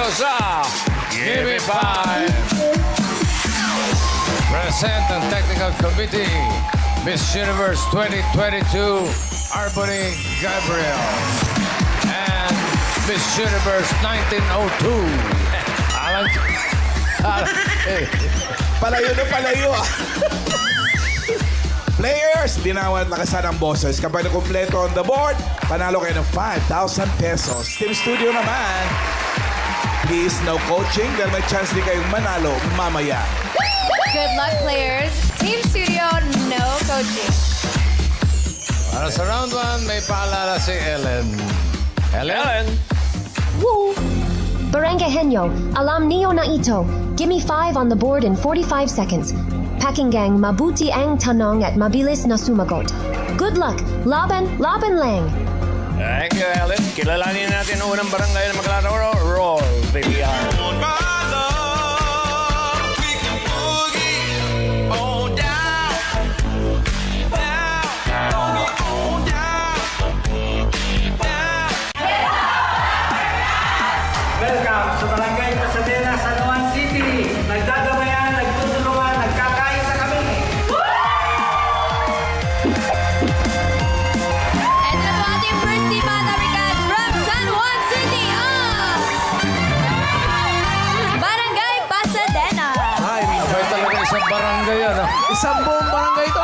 studio sa Give Me 5. Present ang Technical Committee, Miss Universe 2022, Arbony Gabriel. And Miss Universe 1902, Alan. Palayo na palayo. Players, linawan at lakasan ang boses. Kapag nakumpleto on the board, panalo kayo ng 5,000 pesos. Team Studio naman, please, no coaching dahil may chance din kayong manalo mamaya. Good luck, players. Team Studio, no coaching. Para sa round 1, may paalala si Ellen. Ellen? Woo! Barangay-henyo, alam niyo na ito. Give me 5 on the board in 45 seconds. Pakinggang, mabuti ang tanong at mabilis na sumagot. Good luck! Laban lang! Thank you, Ellen. Kilalanin natin ang unang barangay na maglalaro. Roll, baby. Welcome sa Barangay Pasadena, San Juan City. Nagdadabayan, nagtutulungan, nagkakain sa kami. And na po ating first team American from San Juan City, Barangay Pasadena. Ay, talaga isang barangay yan. Isang buong barangay ito.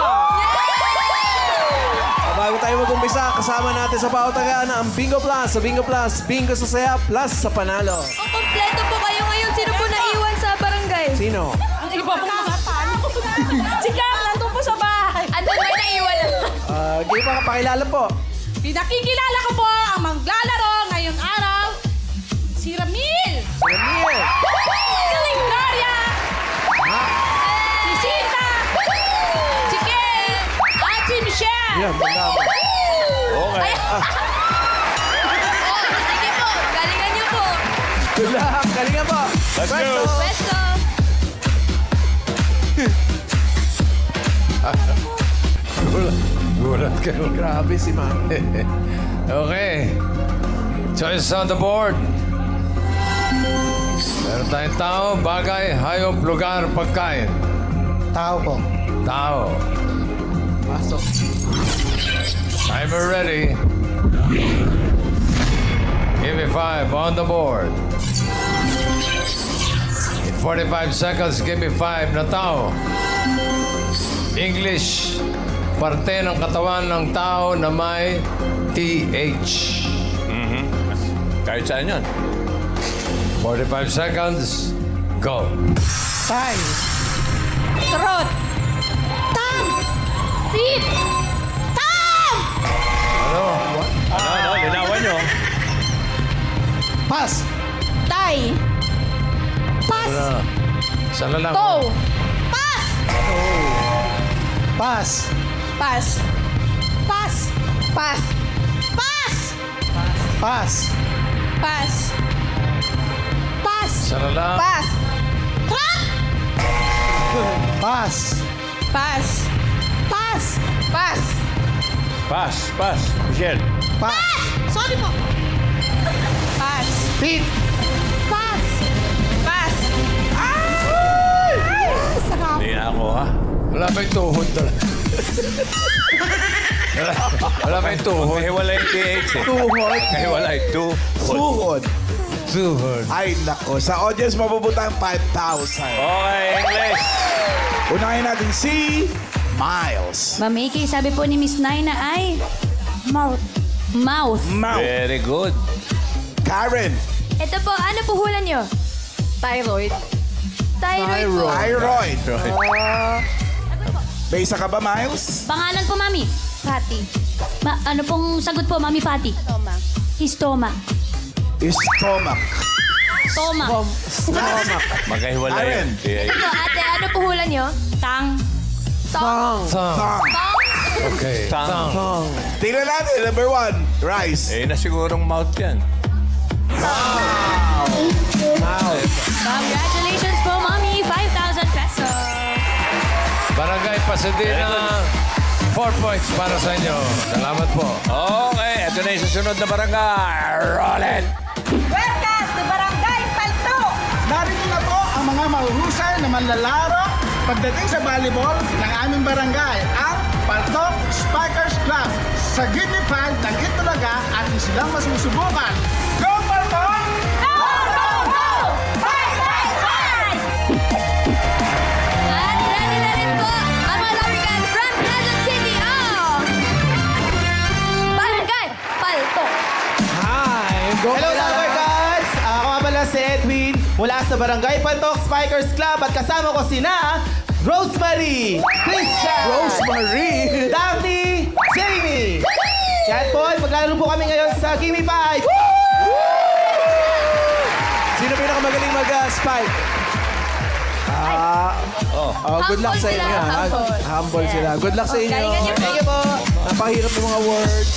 Bago tayo mag-umpisa, kasama natin sa pautagaan ang Bingo Plus. Sa Bingo Plus, Bingo sa saya, plus sa panalo. Ang kompleto po kayo ngayon. Sino po naiwan sa barangay? Sino? Ang iba pong mga tano. Si Cam, nandun po sa bahay. Andun may naiwan. Hindi pa kapakilala po. Pinakikilala ko po ang maglalaro ngayong araw, si Ramil. Ramil. Galing Gloria. Si Sita. Si Ken. At si Michelle. Yan, maganda. Okay. Sige po, galingan niyo po. Good luck. Galingan po. Let's go. Pwesto. Gulat ka. Grabe si Ma'am. Okay. Choices on the board. Meron tayong tao, bagay, hayop, lugar, pagkain. Tao po. Tao. Pasok. Timer ready. Give me 5 on the board. In 45 seconds, give me 5 na tao. English, parte ng katawan ng tao na may TH. Kahit saan yun. 45 seconds, go. Tay. Trot. Tam. Pip. Tam. Ano? Ano? Linawan nyo. Pass. Tay. Pas. Ano? Sana lang. Go. Pas. Pass. Pas. Pas. Pas. Pas. Pass. Pas. Pas. Sana lang. Pas. Trot. Pass. Pas. Pas. Pas. Pass, pass. Michelle. Pass. Sorry po. Pas. Pit. Pas. Pas. Ay! Sarap. Hindi na ako, ha? Wala ba yung tuhod talaga? Wala ba yung tuhod? Kahiwalay yung PH eh. Tuhod. Kahiwalay. Suhod. Tuhod. Ay, nako. Sa audience, mapupunta ang 5,000. Okay, English. Unahin natin si Miles. Mamiki, sabi po ni Miss Naina ay mouth. Mouth. Mouth. Very good. Karen. Ito po, ano po hulan niyo? Thyroid. Thyroid po. Thyroid. May isa ka ba, Miles? Pangalan po, Mami? Fatty. Ano pong sagot po, Mami Fatty? Stomach. Histoma. Stomach. Toma. Stomach. Magkahiwalay Karen. yung PH. Ito po, ate, ano po hulan niyo? Tang. Tong. Tong. Tong. Okay. Tong. Tong. Tingnan natin. Number 1, rice. Eh, na sigurong mouth yan. Mouth. Congratulations po, Mami. 5,000 pesos. Barangay Pasadena, 4 points para sa inyo. Salamat po. Okay, ito na yung susunod na barangay. Roll it! Welcome to Barangay Palpatine. manlalaro pagdating sa volleyball ng aming barangay, ang Paltok Spikers Club. Sa Give Me 5 ng Itulaga at silang masusubukan. Go, Paltok! Go, go, go! Fight, fight, fight! At ready na rin po ang mga lapigan from Quezon City. Barangay Paltok. Hi! Hello, Lover Gods! Ako nga pala si Edwin mula sa Barangay Paltok Spikers Club at kasama ko sina Rosemary, Christian, Rosemary! Daphne, Jamie! Yan po, maglalaro po kami ngayon sa Gimme 5! Sino pinakamagaling mag-spike? Good luck sa Humble inyo. sila, ha? humble. Humble sila. Good luck sa inyo. Galingan niyo po. Thank you po! Napakahirap ng mga words.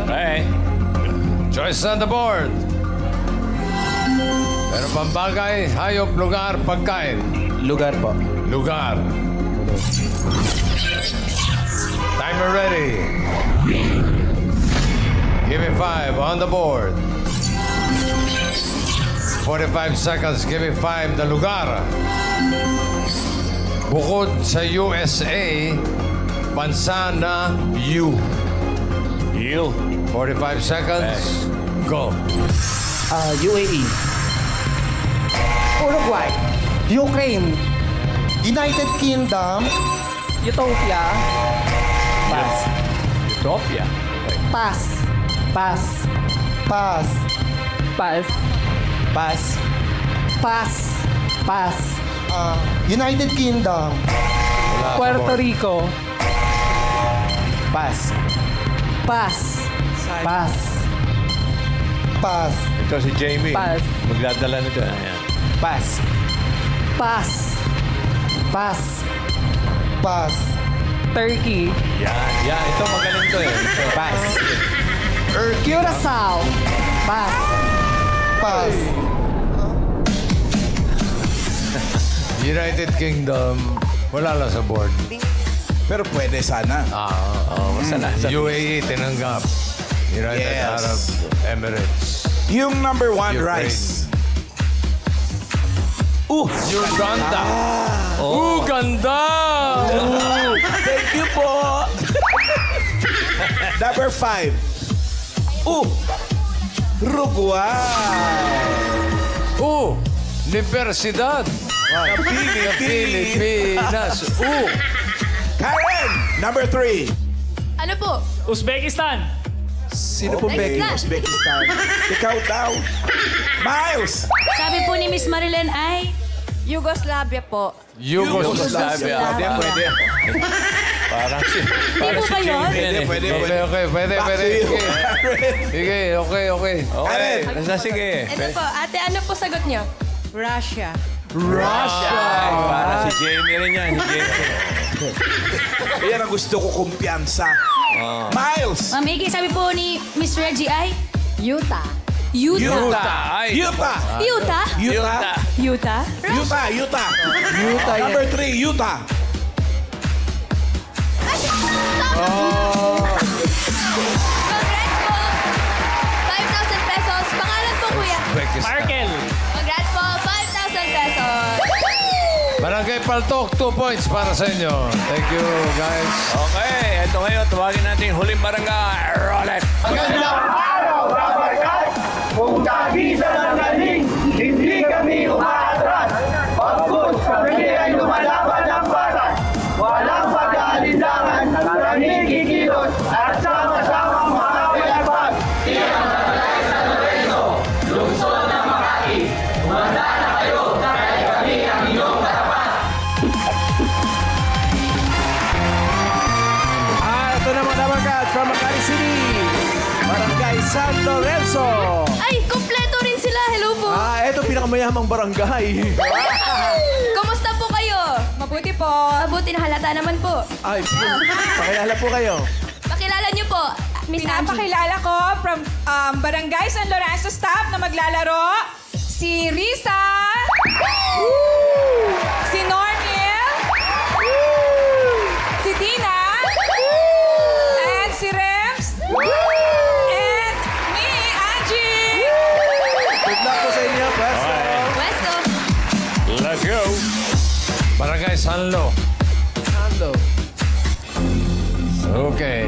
Okay. Choice on the board. Pero pang bagay, hayop, lugar, pagkain. Lugar po. Lugar. Timer ready. Give me 5 on the board. 45 seconds. Give me 5 na lugar. Bukod sa USA, bansa na U. You. 45 seconds. Go. UAE. Uruguay, Ukraine, United Kingdom, Ethiopia, Pass. Utopia. Pass, Pass. Pass, Pass. Pass. Pass, Pass. United Kingdom, Puerto Rico, Pass. Pass, Pass. Pass, Ito si Jamie. Pass. Magdadala nito. Ayan. Pass. Pass, Pass. Pass, Turkey. Yan. Yan. Ito magaling to eh. Ito. Pass. Curacao, Pass. Pass, United Kingdom, wala lang sa board. Pero pwede sana. Basta na. UAE, tinanggap. United Yes. Arab Emirates. Yung number 1, Ukraine. rice. Uganda. Uganda! Thank you po. Number 5. Uruguay. Universidad. Pilipinas. Karen. Number 3. Ano po? Uzbekistan, Sino po Okay, Becky? Uzbekistan. Ikaw daw. Miles. Sabi po ni Miss Marilyn ay Yugoslavia po. Yugoslavia. Pwede, pwede. Parang si... Hindi po ba yun? Pwede. Pwede. Back to you, Karen. Sige, okay. Okay. Basta sige. Ito po, ate, ano po sagot niyo? Russia. Ay, para si Jamie rin yan. Si Jamie. Yan ang gusto ko, kumpiyansa. Miles. Ma'am Iggy, sabi po ni Miss Reggie ay Utah. Ay. Utah. Utah? Utah. Utah? Utah. Utah yan. Number 3, Utah. Congrats po! 5,000 pesos. Pangalan po, kuya. Uzbekistan. Congrats po, 5,000 pesos. Barangay Paltok, 2 points para sa inyo. Thank you, guys. Okay, ito ngayon. Tawagin natin huling barangay. Roll it. Magandang araw, Lover Gods! Kung kabisa ng galing, hindi kami umaatras. Pagkus kami ay lumalaban ng batas. Walang pag-aalilangan, maraming kikilos, at sama-sama mga pinagpag. Ito na mga Dabarkad from Makati City. Barangay San Lorenzo. Ay, kompleto rin sila. Hello po. Ito pinakamayamang barangay. Kumusta po kayo? Mabuti po. Mabuti na halata naman po. Ay, pakilala po kayo. Pakilala niyo po, Miss Angie. Pinapakilala ko from Barangay San Lorenzo staff na maglalaro. Si Risa. Si Normil. Si Tina. And si Rems. And me, Angie. Good Sanlo. Sanlo. Okay.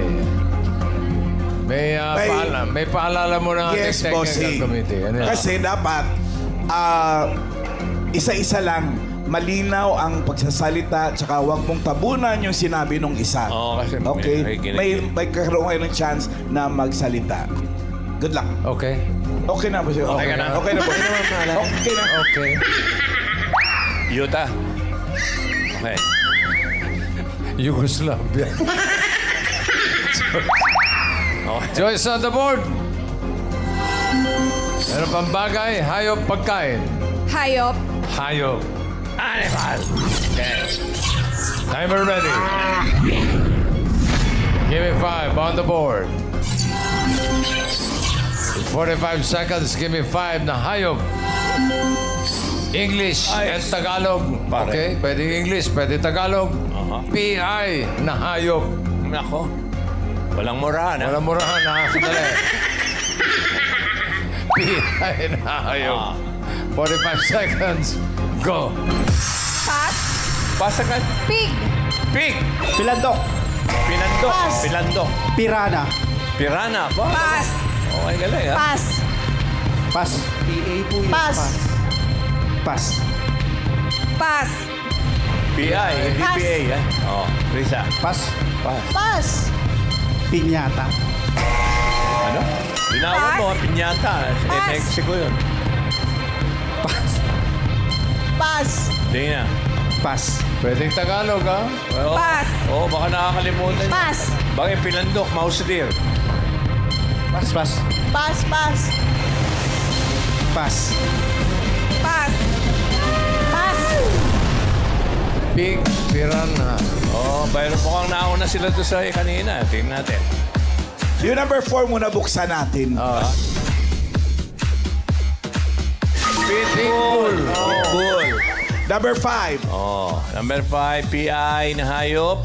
May paalala mo na Yes, technical bossing. committee. Ano yan? Kasi dapat, isa-isa lang. Malinaw ang pagsasalita, tsaka huwag mong tabunan yung sinabi nung isa. Oo, kasi okay? may May kakaroon kayo ng chance na magsalita. Good luck. Okay. Okay na ba siya? Okay ka na? Okay na po. Okay na. Okay. Yuta. Okay. Yugoslavia. Joyce on the board. Ano pang bagay? Hayop, pagkain. Hayop. Hayop. Animal. Okay. Timer ready. Give me 5 on the board. In 45 seconds, give me 5 na hayop. English and Tagalog. Pare. Okay, pwede English, pwede Tagalog. PI na hayop. Nako. Walang murahan, ha? Walang murahan, nakakadali. PI na hayop. 45 seconds. Go. Pass. Pasa ka. Pig. Pig. Pilandok. Pinandok. Pass. Pilandok. Pirana. Pirana. Ba? Pass. Okay, galing, ha? Pass. Pass. PA po yun. Pass. Pass. Pass. PI, hindi Pass. PA, ha? Oo. Risa. Pass. Pass. Pass. Piñata. Ano? Binawan Pass. mo, pinyata. Pass. Mexico yun. Pass. Pass. Hindi na. Pass. Pwedeng Tagalog, ha? Oo. Pass. Oo, baka nakakalimutan. Pass. Bakit pinandok, mouse deer? Pass. Pass. Pass. Pass. Pass. Pass. Pass. Pig, piranha. Oo, pero mukhang nauna sila doon sa kanina. Tingnan natin. Yung number 4 muna buksan natin. Pitbull. Pitbull. Number 5. Oh, number 5, PI na hayop.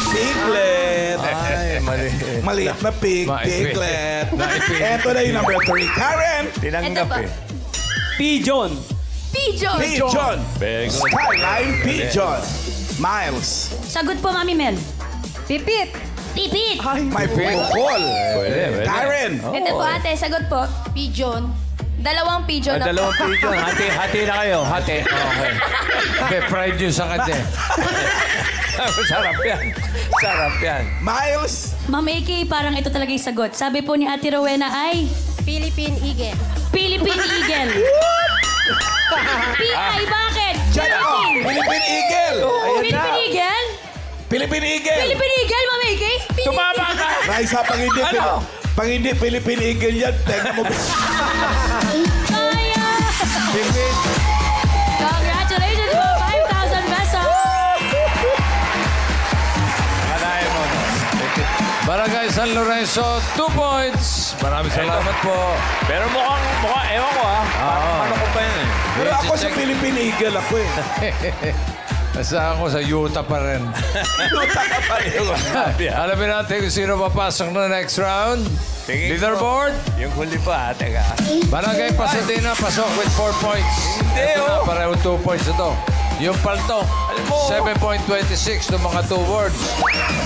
Piglet. Ay, mali. Maliit na pig. Maipit. Piglet. Naipit. Ito na yung number 3. Karen. Tinanggap Ito pa. eh. Pigeon. Pigeon. Pigeon. Very good. Skyline Pigeon. Miles. Sagot po, Mami Mel. Pipit. Pipit. May bukol. Pwede. Karen. Ito po, ate. Sagot po. Pigeon. Dalawang pigeon na po. Dalawang pigeon. Hati na kayo. Hati. Okay. Okay, fried yun sa kate. Sarap yan. Sarap yan. Miles. Ma'am AK, parang ito talaga yung sagot. Sabi po ni Ate Rowena ay... Philippine Eagle. Philippine Eagle. PI, bakit? Diyan ako. Philippine Eagle. Philippine Eagle? Philippine Eagle. Philippine Eagle, Ma'am AK? Tumama ka! Raisa, pag hindi Philippine Eagle yan, tenga mo. Kaya! Pipit. Congratulations po, 5,000 pesos! Kanahin mo. Barangay San Lorenzo, 2 points. Maraming salamat po. Pero mukhang, ewan ko ha. Ano ko ba yun eh? Pero ako sa Philippine Eagle ako eh. Basta ako sa Utah pa rin. Luta ka pa rin. Alamin natin kung sino papasok na next round. Tingin ko. Leaderboard. Yung huli pa, teka. Barangay Pasadena, pasok with 4 points. Hindi, Ito na, oh. pareho 2 points ito. Yung palto, Alam mo. 7.26 ng mga 2 words.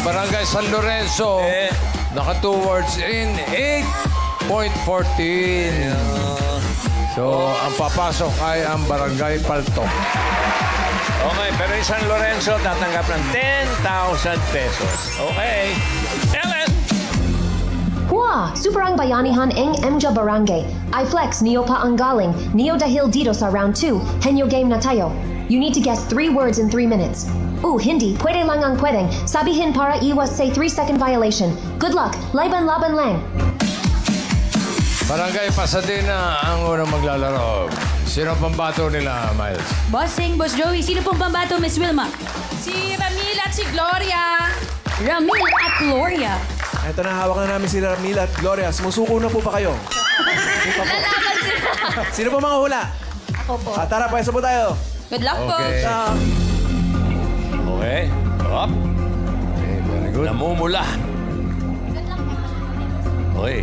Barangay San Lorenzo, naka 2 words in 8.14. So, ang papasok ay ang Barangay Palto. Okay, pero yung San Lorenzo tatanggap ng 10,000 pesos. Okay. Ellen! Hua! Superang Bayanihan Eng Emja Barangay. I flex Neo pa ang galing. Neo dahil dito sa round 2. Henyo game na tayo. You need to guess 3 words in 3 minutes. Hindi. Pwede lang ang pwedeng. Sabihin para iwas say 3-second violation. Good luck. Laban lang. Barangay Pasadena ang unang maglalaro. Sino pambato nila, Miles? Bossing, Boss Joey, sino pong pambato, Miss Wilma? Si Ramil at si Gloria. Ramil at Gloria. Ito na, hawak na namin si Ramil at Gloria. Sumusuko na po ba kayo? Lalaban sila. Sino po mga hula? Ako po. Tara, pwesto po tayo. Good luck po. Okay. Okay. Up. Okay, very good. Namumula. Okay.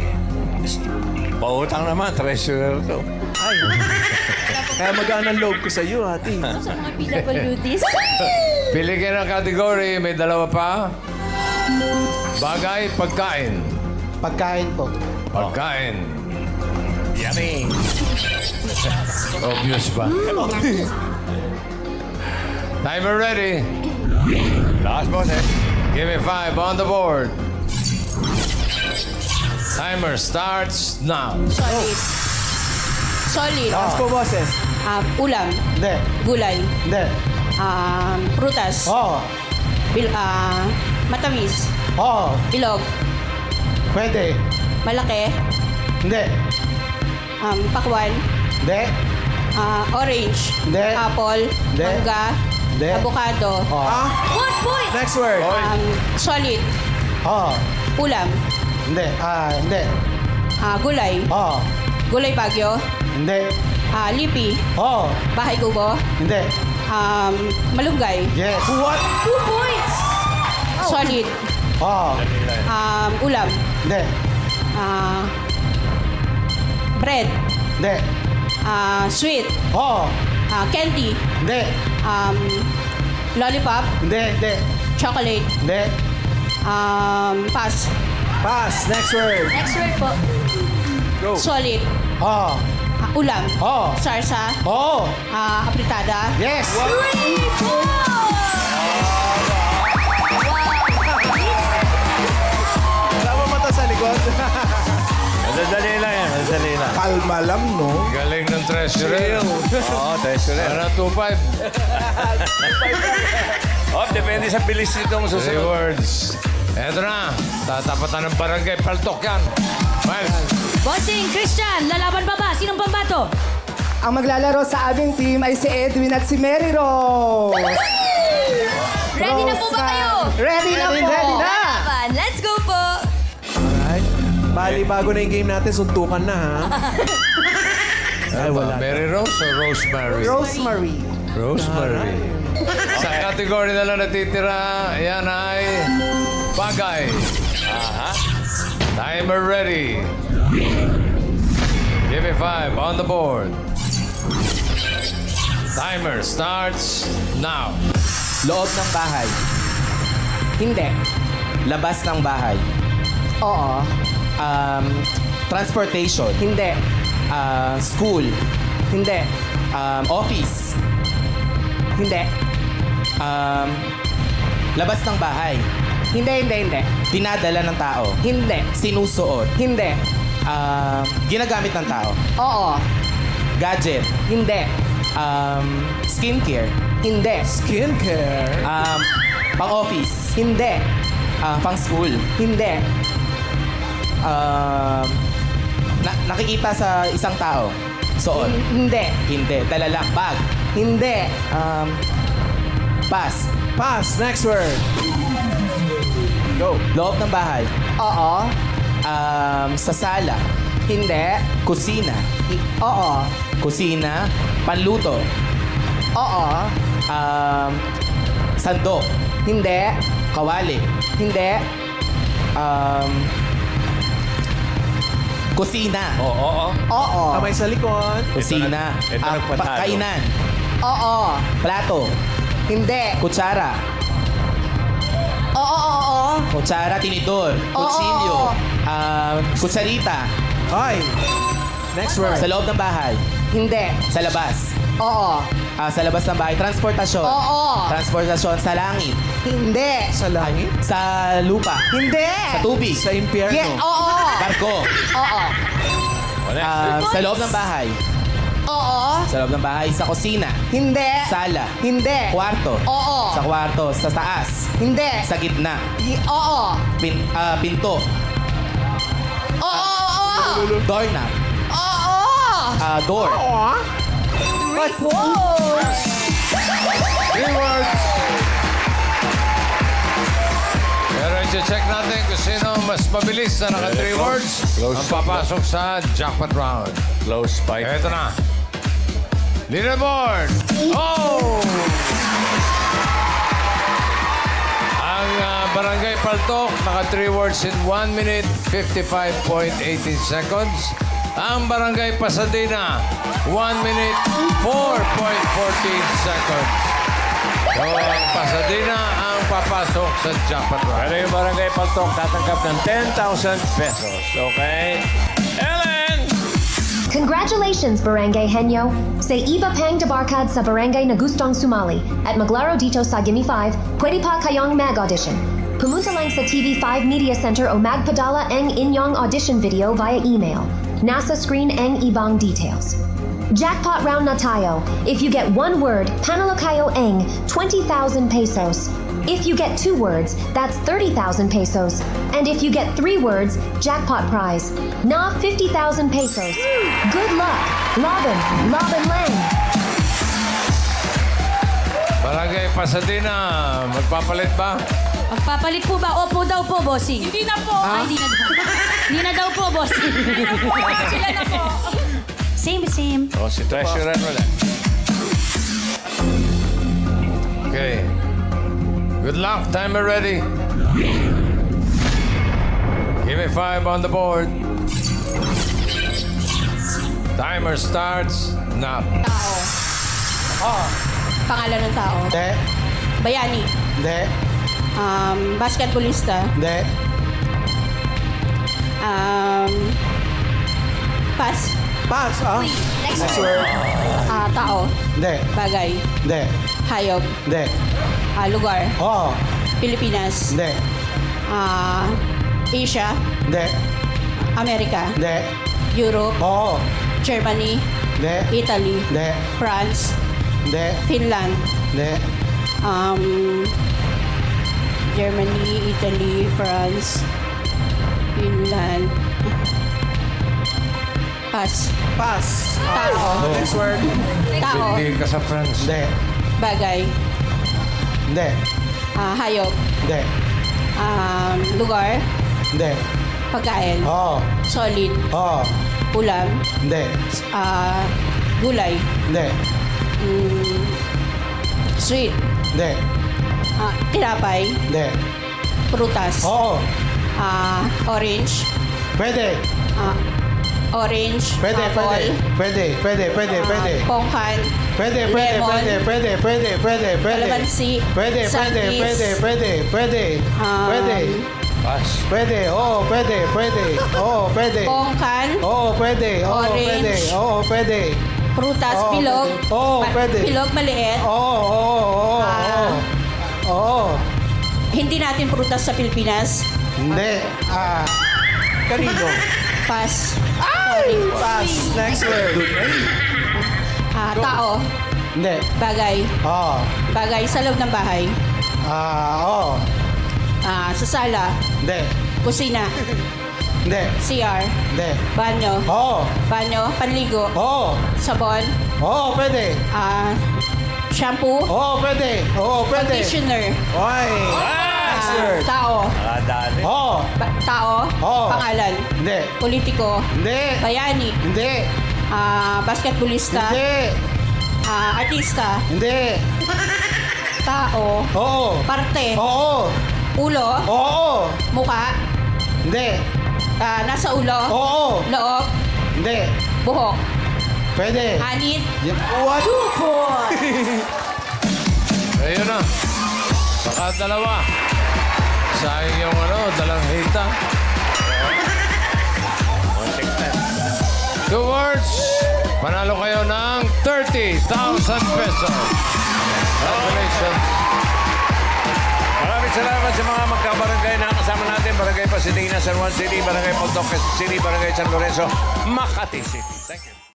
Pautang naman, treasurer to. Ay. Kaya magaan ang loob ko sa iyo, ate. Sa mga PWDs. Pili kayo ng category. May dalawa pa. Bagay, pagkain. Pagkain po. Pagkain. Yummy. Obvious ba? Timer ready. Last boses. Give me 5 on the board. Timer starts now. Solid. Solid. Last po, boses. Ulam. Hindi. Gulay. Hindi. Prutas. Oo. Matamis. Oo. Bilog. Pwede. Malaki. Hindi. Pakwan. Hindi. Orange. Hindi. Apple. Hindi. Mangga. Hindi. Avocado. Oo. One point! Next word. Solid. Oo. Ulam. Hindi. Hindi. Gulay. Oo. Gulay Bagyo. Hindi. Lipi. Oo. Bahay Kubo. Hindi. Malunggay. Yes. What? 2 points! Solid. Oo. Ulam. Hindi. Bread. Hindi. Sweet. Oo. Candy. Hindi. Lollipop. Hindi. Hindi. Chocolate. Hindi. Pass. Pass. Next word. Next word po. Go. Solid. Oo. Ulam. Oo. Sarsa. Oo. Apritada. Yes. 3 Wala ba mata sa likod? Madadali lang yan. Madadali lang. Kalma lang, no? Galing ng treasurer. Oo, treasurer. Ano, 2-5. Oh, depende sa bilis nitong 3 susunod. words. Eto na. Tatapatan ng barangay. Paltok yan. Miles. Bossing, Christian, lalaban pa ba? Sinong pambato? Ang maglalaro sa aming team ay si Edwin at si Mary Rose. Ready na po ba kayo? Ready na po. Ready na. Laban. Let's go po! Alright. Bali, bago na yung game natin, suntukan na, ha? Ay, wala. Mary Rose o Rosemary? Rosemary. Rosemary. Sa category na lang natitira, yan ay bagay. Aha. Timer ready. Give me 5 on the board. Timer starts now. Loob ng bahay. Hindi. Labas ng bahay. Oo. Transportation. Hindi. School. Hindi. Office. Hindi. Labas ng bahay. Hindi. Dinadala ng tao. Hindi. Sinusuot. Hindi. Ginagamit ng tao. Oo. Gadget. Hindi. Skincare. Hindi. Skincare. Pang-office. Hindi. Pang-school. Hindi. Nakikita sa isang tao. Suot. Hindi. Hindi. Dala lang. Bag. Hindi. Pass. Pass. Next word. Go. Loob ng bahay. Oo. Sa sala. Hindi. Kusina. Oo. Kusina. Panluto. Oo. Sandok. Hindi. Kawali. Hindi. Kusina. Oo. Oo. Kamay sa likod. Kusina. Ito nagpatalo. Kainan. Oo. Plato. Hindi. Kutsara. Oo. Kutsara, tinidor. Kutsilyo. Kutsarita. Ay. Next word. Sa loob ng bahay. Hindi. Sa labas. Oo. Sa labas ng bahay. Transportasyon. Oo. Transportasyon sa langit. Hindi. Sa langit. Sa lupa. Hindi. Sa tubig. Sa impyerno. Yeah. Oo. Barko. Oo. Sa loob ng bahay. Oo. Sa loob ng bahay. Sa kusina. Hindi. Sala. Hindi. Kwarto. Oo. Sa kwarto. Sa taas. Hindi. Sa gitna. Oo. Pinto. Oo. Doorknob. Oo. Door. Whoa! 3 words. Pero i-check natin kung sino mas mabilis na naka 3 words ang papasok sa jackpot round. Close fight. Eto na. Leaderboard. Oh! Ang Barangay Paltok, naka 3 words in 1 minute, 55.18 seconds. Ang Barangay Pasadena, 1 minute, 4.14 seconds. So, ang Pasadena ang papasok sa jackpot round. Pero yung Barangay Paltok tatanggap ng 10,000 pesos. Okay? Ellen! Congratulations, Barangay Henyo! Say Iba Pang Debarkad sa Barangay na gustong sumali at maglaro dito sa Gimme 5, pwede pa kayong mag-audition. Pumunta lang sa TV5 Media Center o magpadala ang inyong audition video via email. Nasa screen ang ibang details. Jackpot round na tayo. If you get 1 word, panalo kayo ang 20,000 pesos. If you get 2 words, that's 30,000 pesos. And if you get 3 words, jackpot prize. Na 50,000 pesos. Good luck! Laban lang! Barangay Pasadena, magpapalit ba? Magpapalit po ba? Opo daw po, bossing. Hindi na po. Ay, hindi na daw. Hindi na daw po, bossing. Sila na po. Same. O, si Treasurer wala. Okay. Good luck. Timer ready. Give me 5 on the board. Timer starts now. Tao. Pangalan ng tao. Hindi. Bayani. Hindi. Basketballista. Hindi. Pass. Pass, Next word. Tao. Hindi. Bagay. Hindi. Hayop. Hindi. Lugar. Oo. Pilipinas. Hindi. Asia. Hindi. Amerika. Hindi. Europe. Oo. Germany. Hindi. Italy. Hindi. France. Hindi. Finland. Hindi. Germany, Italy, France, Finland. Pass. Pass. Tao. Next word. Tao. Hindi ka sa France. Hindi. Bagay. Hindi. Hayop. Hindi. Lugar. Hindi. Pagkain. Oo. Solid. Oo. Ulam. Hindi. Gulay. Hindi. Sweet. Hindi. Tinapay. Hindi. Prutas. Oo. Orange. Pwede. Orange. Pwede, apple. pwede. Pwede. Pongkan. Pwede. Lemon. Pwede. Kalamansi. Pwede. Santis. Pwede. Pass. Pwede. Oo, pwede. Oo, pwede. Pongkan. Oo, pwede. Oo, Orange. pwede. Oo, pwede. Prutas. Oo, Bilog. pwede. Oo, pwede. Bilog maliit. Oo. Hindi natin prutas sa Pilipinas. Hindi. Kanino? Pass. Pass. Next word. Tao. Hindi. Bagay. Oo. Bagay sa loob ng bahay. Oo. Sa sala. Hindi. Kusina. Hindi. CR. Hindi. Banyo. Oo. Banyo. Panligo. Oo. Sabon. Oo, pwede. Shampoo. Oo, pwede. Oo, pwede. Conditioner. Oy. Next word. Tao. Nakadali. Oo. Tao. Oo. Pangalan. Hindi. Politiko. Hindi. Bayani. Hindi. Basketballista. Hindi. Artista. Hindi. Tao. Oo. Parte. Oo. Ulo. Oo. Muka. Hindi. Nasa ulo. Oo. Loob. Hindi. Buhok. Pwede. Anit. What? Ayun na. Saka dalawa. Sayang yung dalang hita. 2 words. Panalo kayo ng 30,000 pesos. Congratulations. Maraming salamat sa mga magkabarangay na kasama natin. Barangay Pasadena, San Juan City, Barangay Paltok City, Barangay San Lorenzo, Makati City. Thank you.